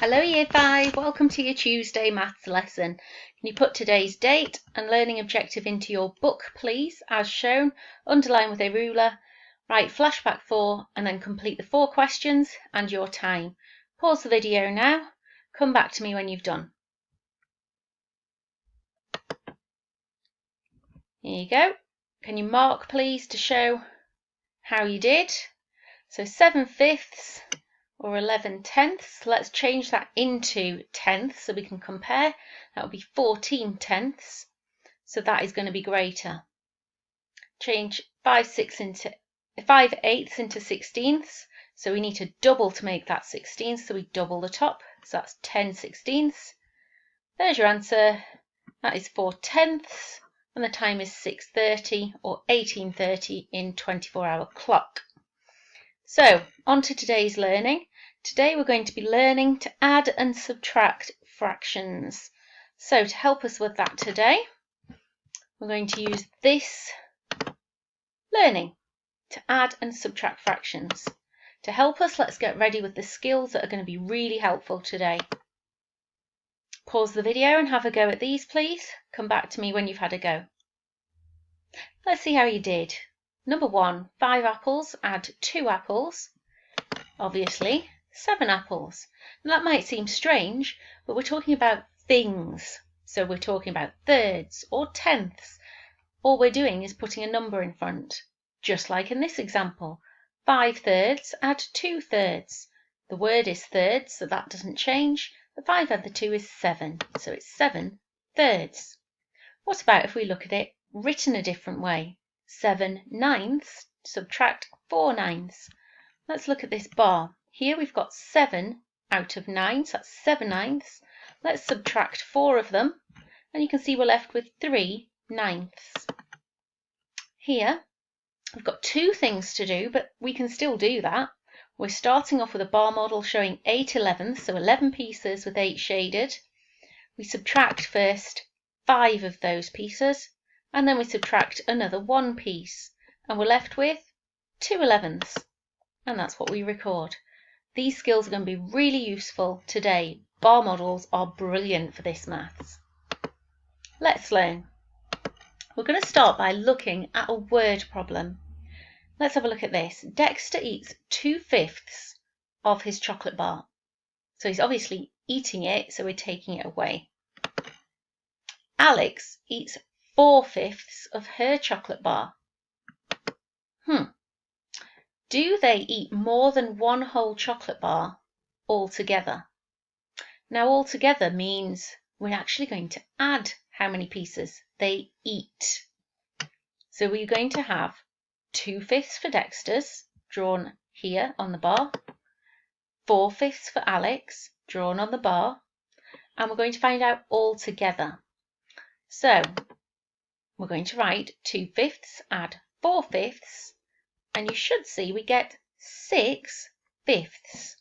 Hello Year 5, welcome to your Tuesday maths lesson. Can you put today's date and learning objective into your book please, as shown, underline with a ruler, write flashback 4 and then complete the 4 questions and your time. Pause the video now, come back to me when you've done. Here you go. Can you mark please to show how you did? So 7/5 or 11/10. Let's change that into tenths so we can compare. That would be 14/10. So that is going to be greater. Change 5/8 into 16ths. So we need to double to make that 16th. So we double the top. So that's 10/16. There's your answer. That is 4/10. And the time is 6:30 or 18:30 in 24-hour clock. So, on to today's learning. Today we're going to be learning to add and subtract fractions. So, to help us with that today, we're going to use this learning to add and subtract fractions. To help us, let's get ready with the skills that are going to be really helpful today. Pause the video and have a go at these, please. Come back to me when you've had a go. Let's see how you did. Number 1, 5 apples, add 2 apples. Obviously, 7 apples. Now, that might seem strange, but we're talking about things. So we're talking about thirds or tenths. All we're doing is putting a number in front, just like in this example. 5/3, add 2/3. The word is thirds, so that doesn't change. The 5 add the 2 is 7, so it's 7/3. What about if we look at it written a different way? 7/9, subtract 4/9. Let's look at this bar. Here we've got 7 out of 9, so that's 7/9. Let's subtract 4 of them, and you can see we're left with 3/9. Here we've got 2 things to do, but we can still do that. We're starting off with a bar model showing 8/11, so 11 pieces with 8 shaded. We subtract first 5 of those pieces, and then we subtract another 1 piece, and we're left with 2/11s, and that's what we record. These skills are going to be really useful today. Bar models are brilliant for this maths. Let's learn. We're going to start by looking at a word problem. Let's have a look at this. Dexter eats 2/5 of his chocolate bar. So he's obviously eating it, so we're taking it away. Alex eats 4/5 of her chocolate bar. Do they eat more than one whole chocolate bar altogether? Now, altogether means we're actually going to add how many pieces they eat. So we're going to have 2/5 for Dexter's, drawn here on the bar, 4/5 for Alex, drawn on the bar, and we're going to find out altogether. So we're going to write 2/5 add 4/5, and you should see we get 6/5.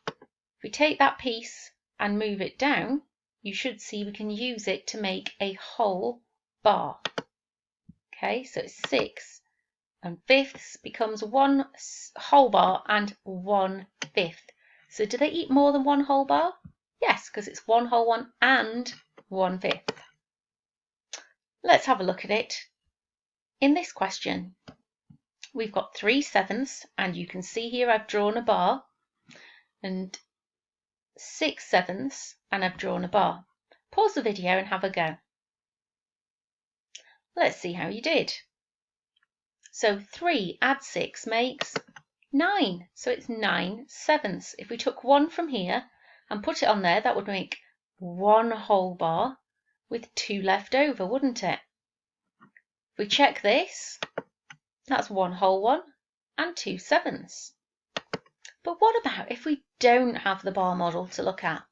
If we take that piece and move it down, you should see we can use it to make a whole bar. Okay, so 6 and fifths becomes 1 whole bar and 1/5. So do they eat more than one whole bar? Yes, because it's 1 whole one and 1/5. Let's have a look at it. In this question, we've got 3/7, and you can see here I've drawn a bar, and 6/7, and I've drawn a bar. Pause the video and have a go. Let's see how you did. So 3 add 6 makes 9, so it's 9/7. If we took 1 from here and put it on there, that would make 1 whole bar with 2 left over, wouldn't it? If we check this, that's 1 whole one and 2/7. But what about if we don't have the bar model to look at?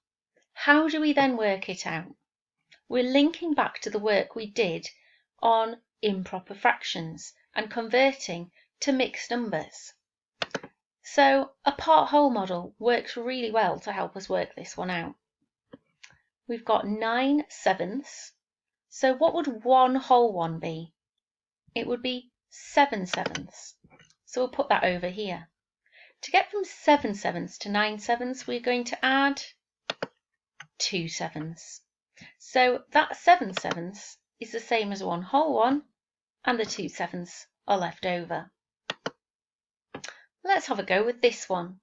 How do we then work it out? We're linking back to the work we did on improper fractions and converting to mixed numbers. So a part whole model works really well to help us work this one out. We've got 9/7. So what would 1 whole one be? It would be 7/7. So we'll put that over here. To get from 7 sevenths to 9 sevenths, we're going to add 2 sevenths. So that 7 sevenths is the same as 1 whole one, and the 2 sevenths are left over. Let's have a go with this one.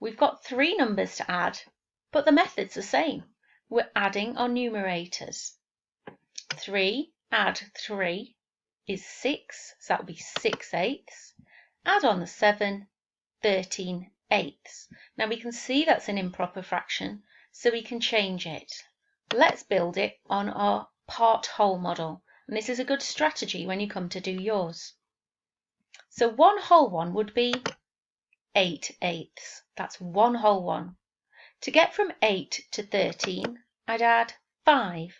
We've got 3 numbers to add, but the method's the same. We're adding our numerators. 3 add 3 is 6, so that will be 6 eighths. Add on the 7, 13 eighths. Now we can see that's an improper fraction, so we can change it. Let's build it on our part-whole model, and this is a good strategy when you come to do yours. So 1 whole one would be 8 eighths. That's 1 whole one. To get from 8 to 13, I'd add 5,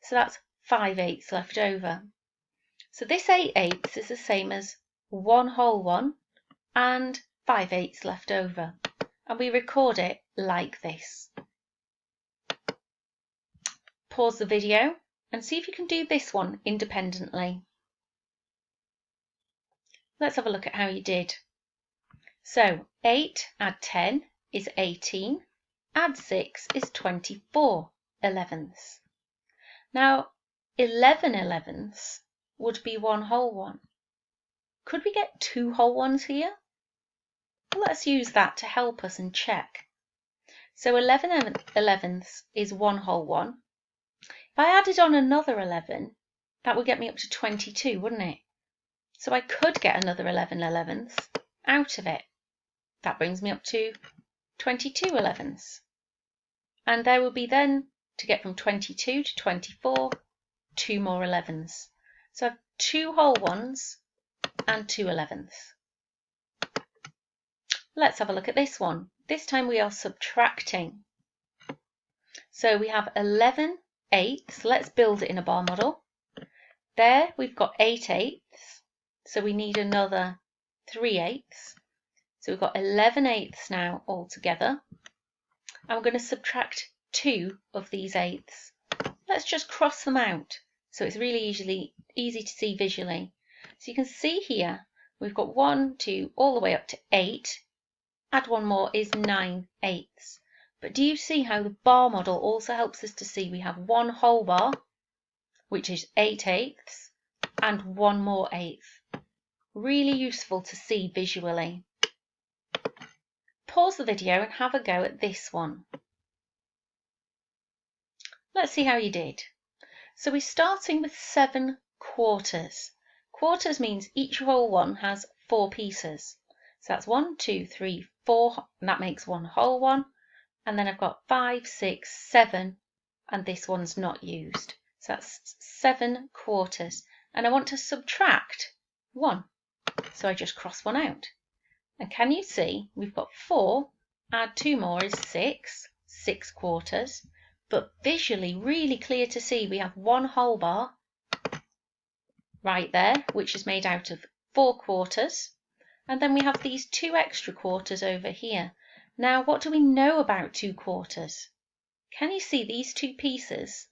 so that's 5 eighths left over. So this 8 eighths is the same as 1 whole one and 5 eighths left over, and we record it like this. Pause the video and see if you can do this one independently. Let's have a look at how you did. So 8 add 10 is 18, add 6 is 24 elevenths. Now 11 elevenths would be 1 whole one. Could we get 2 whole ones here? Well, let's use that to help us and check. So 11 elevenths is 1 whole one. If I added on another 11, that would get me up to 22, wouldn't it? So I could get another 11 elevenths out of it. That brings me up to 22 elevenths. And there will be then, to get from 22 to 24, 2 more 11ths. So I have 2 whole ones and 2 elevenths. Let's have a look at this one. This time we are subtracting. So we have 11 eighths. Let's build it in a bar model. There we've got 8 eighths. So we need another 3 eighths. So we've got 11 eighths now altogether. And we're going to subtract 2 of these eighths. Let's just cross them out so it's really easy to see visually. So you can see here we've got 1, 2, all the way up to 8. Add 1 more is 9 eighths. But do you see how the bar model also helps us to see we have 1 whole bar, which is 8 eighths, and 1 more eighth. Really useful to see visually. Pause the video and have a go at this one. Let's see how you did. So we're starting with 7 quarters. Quarters means each whole one has 4 pieces. So that's 1, 2, 3, 4, and that makes 1 whole one. And then I've got 5, 6, 7, and this one's not used. So that's 7 quarters. And I want to subtract 1. So I just cross 1 out. And can you see we've got 4, add 2 more is 6, 6 quarters. But visually really clear to see we have 1 whole bar right there, which is made out of 4 quarters. And then we have these 2 extra quarters over here. Now, what do we know about 2 quarters? Can you see these 2 pieces?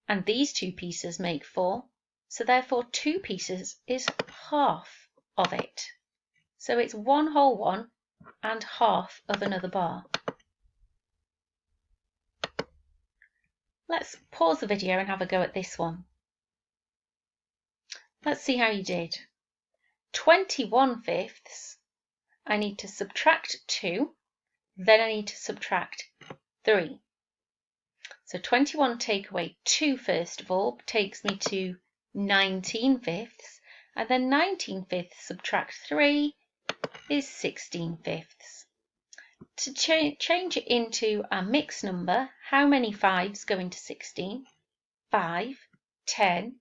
And these 2 pieces make 4. So therefore 2 pieces is half of it. So it's 1 whole one and half of another bar. Let's pause the video and have a go at this one. Let's see how you did. 21 fifths, I need to subtract 2, then I need to subtract 3. So 21 take away 2 first of all takes me to 19 fifths, and then 19 fifths subtract 3 is 16 fifths. To change it into a mixed number, how many 5s go into 16? 5, 10,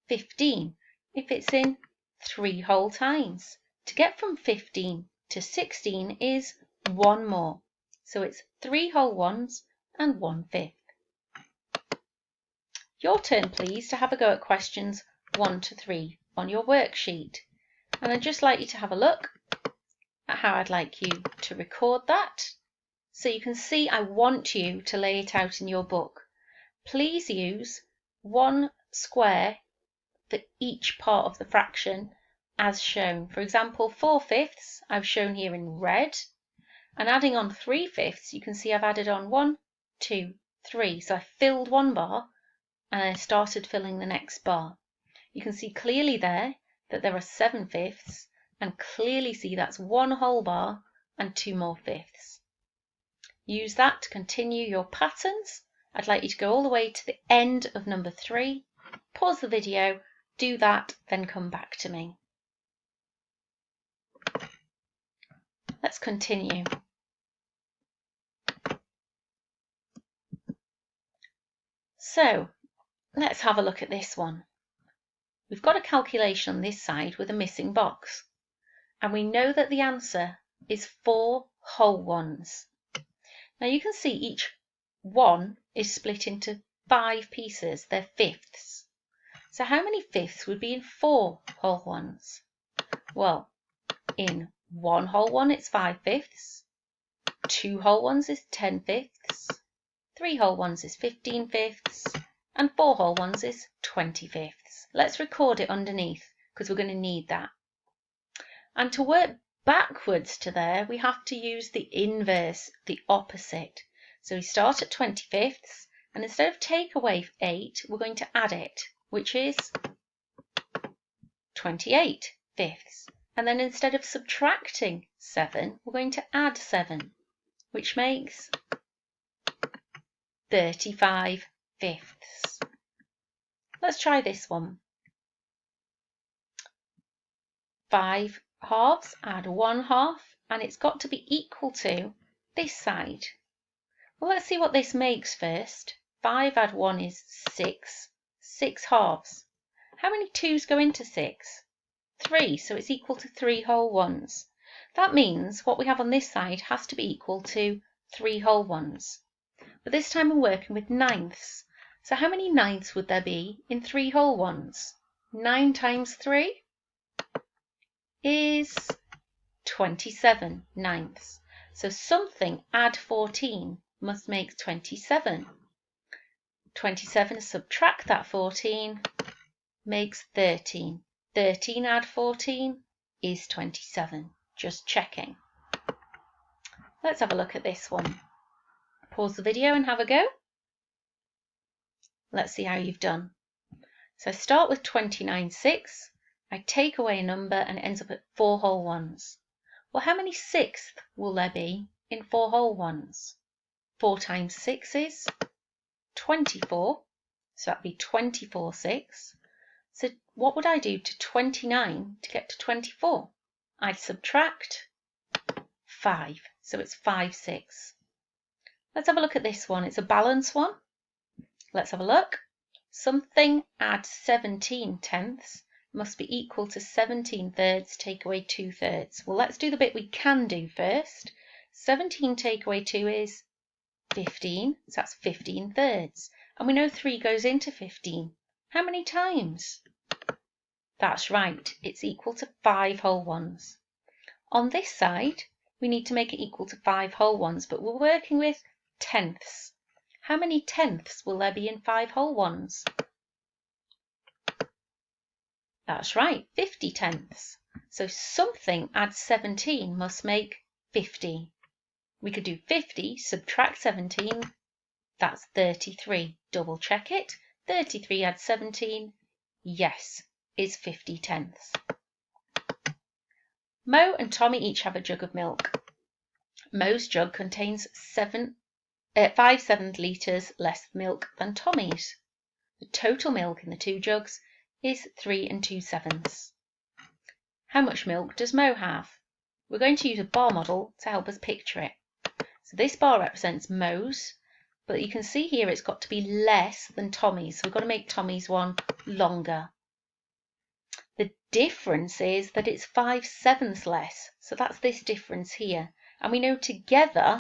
15. If it's in 3 whole times. To get from 15 to 16 is 1 more. So it's 3 whole ones and 1 fifth. Your turn, please, to have a go at questions 1 to 3 on your worksheet. And I'd just like you to have a look at how I'd like you to record that. So you can see I want you to lay it out in your book. Please use 1 square for each part of the fraction as shown. For example, 4/5 I've shown here in red, and adding on 3/5, you can see I've added on 1, 2, 3. So I filled one bar and I started filling the next bar. You can see clearly there that there are 7/5, and clearly see that's one whole bar and 2 more fifths. Use that to continue your patterns. I'd like you to go all the way to the end of number 3, pause the video, do that, then come back to me. Let's continue. So let's have a look at this one. We've got a calculation on this side with a missing box, and we know that the answer is 4 whole ones. Now you can see each one is split into 5 pieces, they're fifths. So how many fifths would be in 4 whole ones? Well, in 1 whole one it's 5/5, 2 whole ones is 10/5, 3 whole ones is 15/5, and 4 whole ones is 20/5. Let's record it underneath because we're going to need that. And to work backwards to there, we have to use the inverse, the opposite. So we start at 20/5, and instead of take away 8, we're going to add it, which is 28/5. And then instead of subtracting 7, we're going to add 7, which makes 35/5. Let's try this one. 5 halves, add 1 half, and it's got to be equal to this side. Well, let's see what this makes first. 5 add 1 is 6. 6 halves. How many 2's go into 6? 3, so it's equal to 3 whole ones. That means what we have on this side has to be equal to 3 whole ones. But this time we're working with ninths. So how many ninths would there be in 3 whole ones? 9 times 3 is 27 ninths. So something add 14 must make 27. 27 subtract that 14 makes 13. 13 add 14 is 27. Just checking. Let's have a look at this one. Pause the video and have a go. Let's see how you've done. So I start with 29/6. I take away a number and it ends up at 4 whole ones. Well, how many sixths will there be in 4 whole ones? 4 times 6 is 24. So that'd be 24/6. So what would I do to 29 to get to 24? I'd subtract 5. So it's 5/6. Let's have a look at this one. It's a balance one. Let's have a look. Something add 17/10 must be equal to 17/3 take away 2/3. Well, let's do the bit we can do first. 17 take away 2 is 15, so that's 15/3. And we know 3 goes into 15. How many times? That's right, it's equal to 5 whole ones. On this side, we need to make it equal to 5 whole ones, but we're working with tenths. How many tenths will there be in 5 whole ones? That's right, 50/10. So something add 17 must make 50. We could do 50, subtract 17, that's 33. Double check it. 33 add 17, yes, is 50/10. Mo and Tommy each have a jug of milk. Mo's jug contains 5/7 litres less milk than Tommy's. The total milk in the 2 jugs is 3 2/7. How much milk does Mo have? We're going to use a bar model to help us picture it. So this bar represents Mo's, but you can see here it's got to be less than Tommy's. So we've got to make Tommy's one longer. The difference is that it's 5/7 less. So that's this difference here. And we know together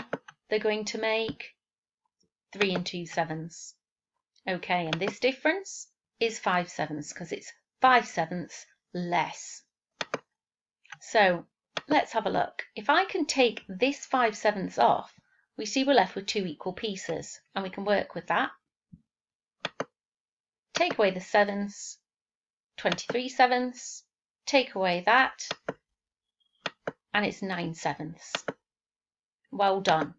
they're going to make 3 2/7. Okay, and this difference is 5/7 because it's 5/7 less. So let's have a look. If I can take this 5/7 off, we see we're left with 2 equal pieces, and we can work with that. Take away the 7s, 23/7, take away that, and it's 9/7. Well done.